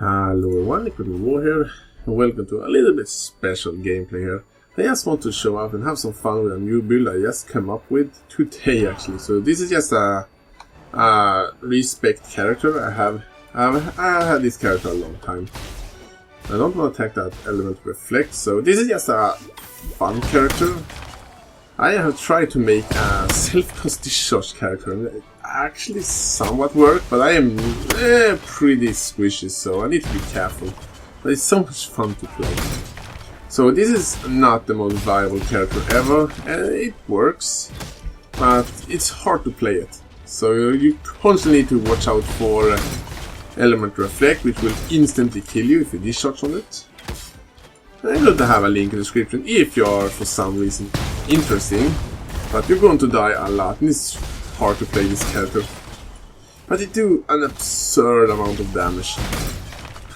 Hello everyone, Liquid War here, and welcome to a little bit special gameplay here. I just want to show off and have some fun with a new build I just came up with today actually. So this is just a respect character. I've had this character a long time. I don't want to attack that element reflect, so this is just a fun character. I have tried to make a self-cast discharge character and it actually somewhat worked, but I am pretty squishy, so I need to be careful. But it's so much fun to play. So this is not the most viable character ever, and it works, but it's hard to play it. So you constantly need to watch out for element reflect, which will instantly kill you if you discharge on it. I'm going to have a link in the description if you are for some reason interesting, but you're going to die a lot and it's hard to play this character. But it do an absurd amount of damage,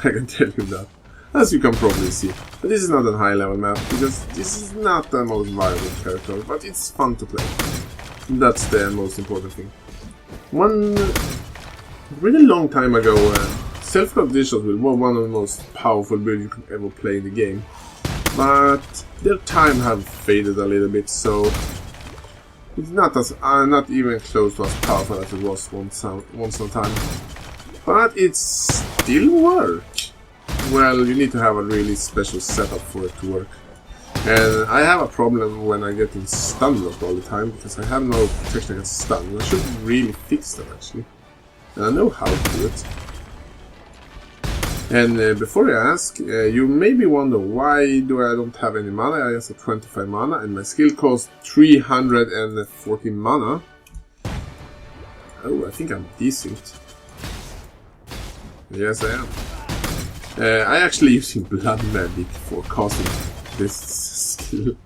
I can tell you that, as you can probably see. But this is not a high level map, because this is not the most viable character, but it's fun to play. That's the most important thing. One really long time ago, self-cast discharge was one of the most powerful builds you can ever play in the game. But their time have faded a little bit, so it's not not even close to as powerful as it was once on time. But it still works. Well, you need to have a really special setup for it to work. And I have a problem when I get in stun lock all the time, because I have no protection against stun. I should really fix that actually. And I know how to do it. And before you ask, you maybe wonder why do I don't have any mana. I just have 25 mana and my skill costs 340 mana. Oh, I think I'm decent. Yes, I am. I actually using Blood Medic for casting this skill.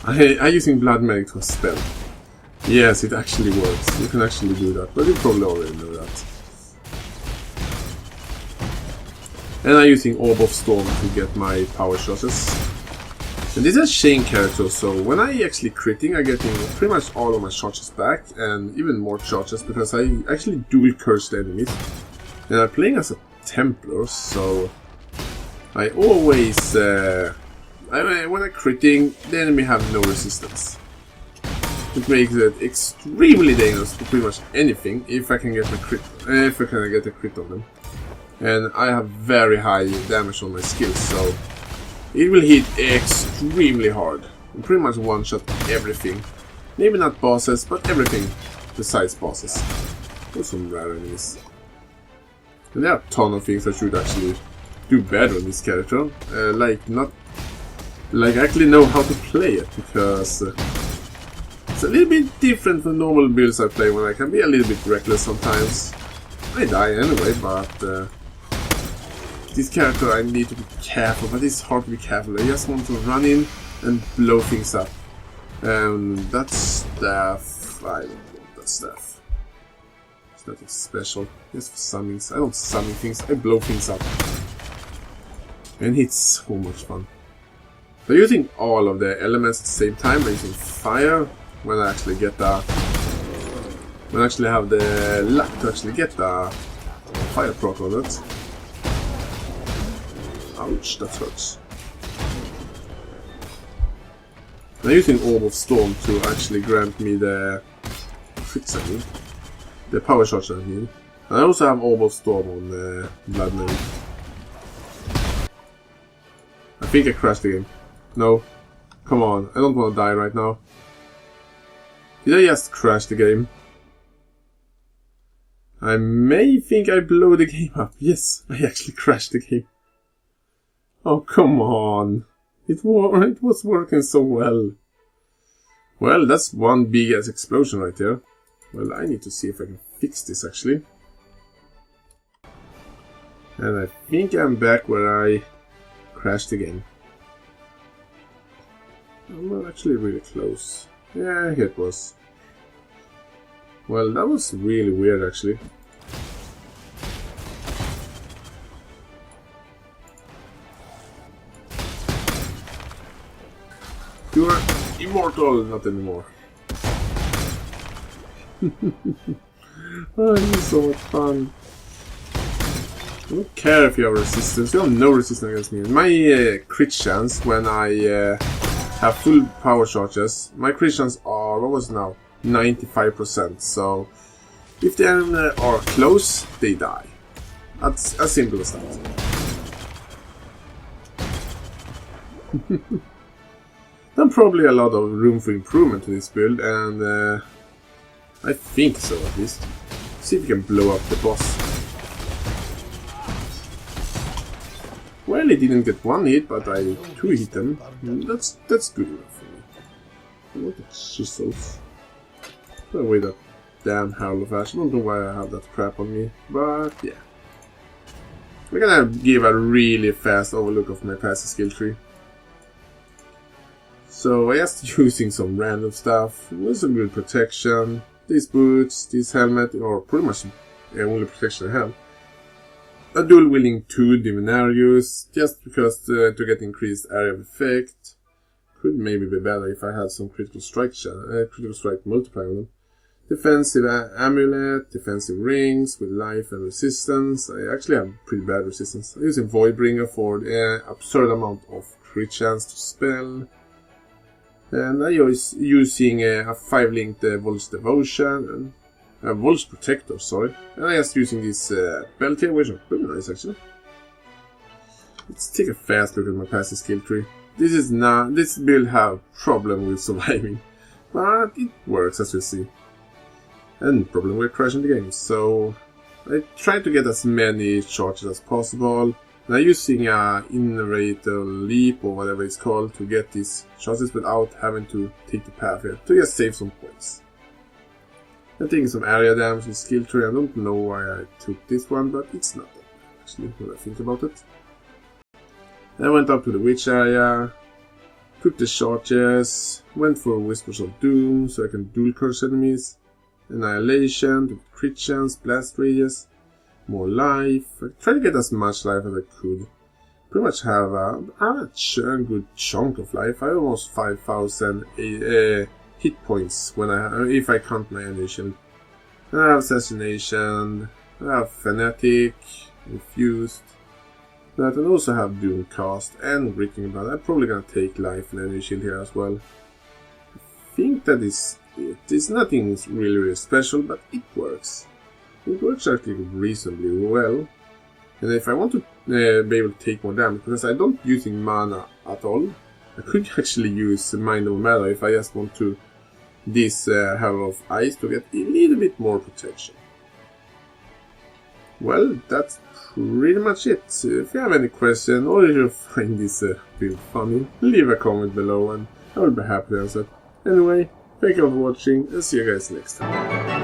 I'm using Blood Medic to a spell. Yes, it actually works. You can actually do that, but you probably already know that. And I'm using Orb of Storm to get my power charges. And this is a chain character, so when I actually critting, I'm getting pretty much all of my charges back, and even more charges, because I actually dual curse the enemies. And I'm playing as a Templar, so I always, when I'm critting, the enemy have no resistance. It makes it extremely dangerous to pretty much anything if I can get a crit, on them. And I have very high damage on my skills, so it will hit extremely hard. And pretty much one-shot everything. Maybe not bosses, but everything besides bosses. There's some rare enemies. And there are a ton of things I should actually do better on this character. Actually know how to play it, because it's a little bit different from normal builds I play, when I can be a little bit reckless sometimes. I die anyway, but this character I need to be careful, but it's hard to be careful. I just want to run in and blow things up. And that staff, I don't want that staff. It's nothing special, just for summons. I don't summon things, I blow things up. And it's so much fun. So using all of the elements at the same time, I'm using fire when I actually get the... when I actually have the luck to actually get the fire proc on it. Ouch, that hurts. I'm using Orb of Storm to actually grant me the crits I need. The power charge I need. And I also have Orb of Storm on Blood Medic. I think I crashed the game. No. Come on, I don't want to die right now. Did I just crash the game? I may think I blew the game up. Yes, I actually crashed the game. Oh, come on. It was working so well. Well, that's one big ass explosion right there. Well, I need to see if I can fix this actually. And I think I'm back where I crashed the game. I'm actually really close. Yeah, it was. Well, that was really weird actually. You are immortal, not anymore. Oh, this is so much fun. I don't care if you have resistance. You have no resistance against me. My crit chance when I have full power charges, my crit chance are, what was it now? 95%. So if the enemy are close, they die. That's as simple as that. There's probably a lot of room for improvement to this build, and I think so at least. See if we can blow up the boss. Well, he didn't get one hit, but I 2 hit him. That's good enough for me. What the chisels? Put away that damn Howl of Ash. I don't know why I have that crap on me, but yeah. We're gonna give a really fast overlook of my passive skill tree. So I just using some random stuff with some good protection. These boots, this helmet, or pretty much the only protection I have. A dual wielding 2 Divinarius, just because to get increased area of effect. Could maybe be better if I had some critical strike multiplier on them. Defensive amulet, defensive rings with life and resistance. I actually have pretty bad resistance. I'm using Voidbringer for the absurd amount of crit chance to spell. And I was using a 5-linked Vol's Devotion, and Vol's Protector, sorry. And I was using this belt here, which is pretty nice actually. Let's take a fast look at my passive skill tree. This build have problem with surviving, but it works as you see. And problem with crashing the game, so I try to get as many charges as possible. And I'm using a Innovator Leap or whatever it's called to get these charges without having to take the path here, to just save some points. I'm taking some area damage in skill tree. I don't know why I took this one, but it's not that bad actually when I think about it. I went up to the witch area, took the charges, went for Whispers of Doom so I can dual curse enemies, Annihilation, to crit chance, blast radius, more life. I tried to get as much life as I could. Pretty much have a good chunk of life. I have almost 5,000 hit points when if I count my initial. I have Assassination, I have Fanatic, Infused. But I also have Doomcast and Breaking Blood. I'm probably gonna take life and energy shield here as well. I think that is it. It's nothing really special, but it works. It works actually reasonably well. And if I want to be able to take more damage, because I don't using mana at all, I could actually use Mind Over Matter if I just want to this Herald of Ice to get a little bit more protection. Well, that's pretty much it. If you have any question or if you find this build funny, leave a comment below and I will be happy to answer. Anyway, thank you for watching and see you guys next time.